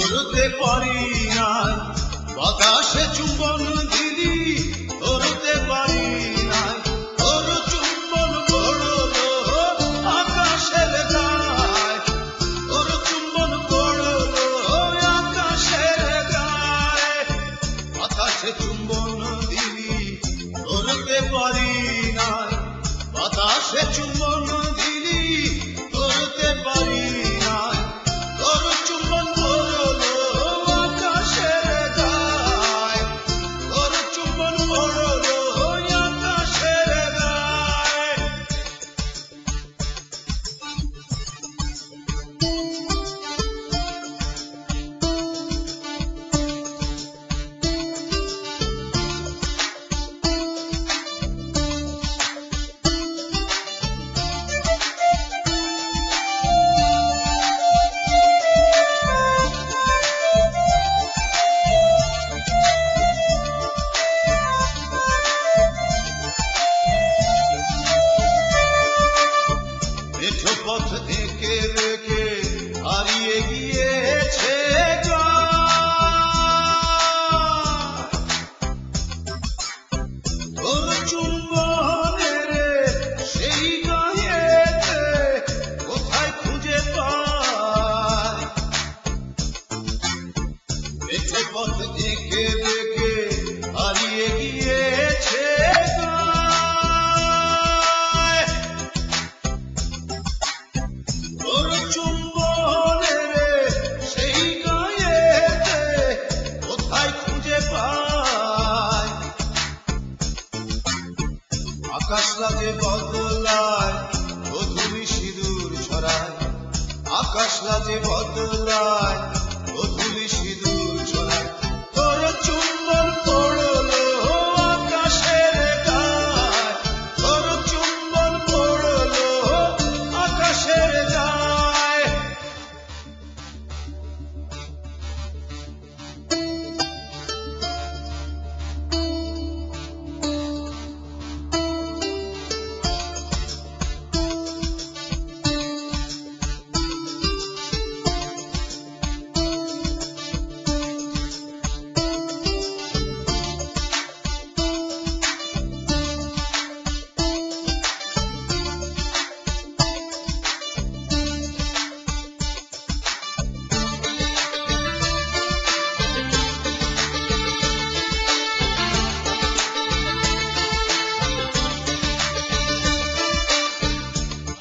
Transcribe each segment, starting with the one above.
ধরতে পারি নাই, বাতাসে চুম্বন দিলি ধরতে পারি নাই, তোর চুম্বন পড়লো আকাশের গায়, তোর চুম্বন পড়লো আকাশের গায়ে, বাতাসে চুম্বন দিলি ধরতে পারি নাই, বাতাসে চুম্বন দিলি ধরতে পারি নাই, তোর চুম্বন পড়লো আকাশের গায়, তোর চুম্বন পড়লো আকাশের গায়ে। মেঠো পথ এঁকে বেঁকে হারিয়ে গিয়েছে তোর চুম্বনের সেই গায়েতে কোথায় খুঁজে পাই, মেঠো পথ এঁকে বেঁকে হারিয়ে গিয়েছে তোর চুম্বনের সেই গায়েতে কোথায় খুঁজে পাই, আকাশ রাতে বদলায় গধূলি সিঁদুর ছড়ায়, আকাশ রাতে বদলায় গধূলি সিঁদুর ছড়ায়, তোর চুম্বন পড়লো আকাশের গায়, তোর চুম্বন পড়লো আকাশের গায়ে।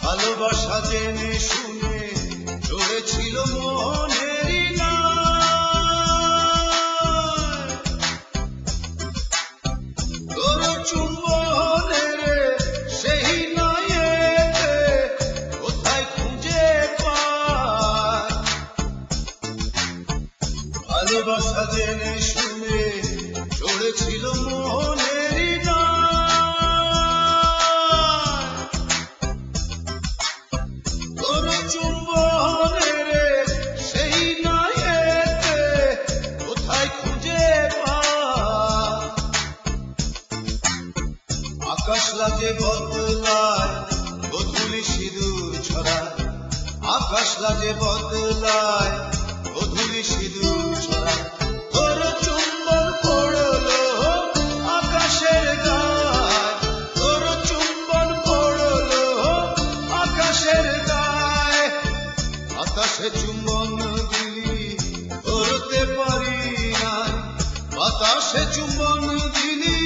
ভালোবাসা জেনে শুনে চড়েছিল মনেরই নায়, তোর চুম্বনের সেই নায়েতে কোথায় খুঁজে পাই, ভালোবাসা জেনে শুনে চড়েছিল মনেরই তোর চুম্বনের সেই নায়েতে কোথায় খুঁজে পাই, আকাশ রাতে বদলায় গধূলি সিঁদুর ছড়ায়, আকাশ রাতে বদলায় গধূলি সিঁদুর ছড়ায়, তোর চুম্বন পড়লো আকাশের গায়, তোর চুম্বন পড়লো আকাশের গায়ে, বাতাসে চুম্বন দিলি ধরতে পারি নাই, বাতাসে চুম্বন দিলি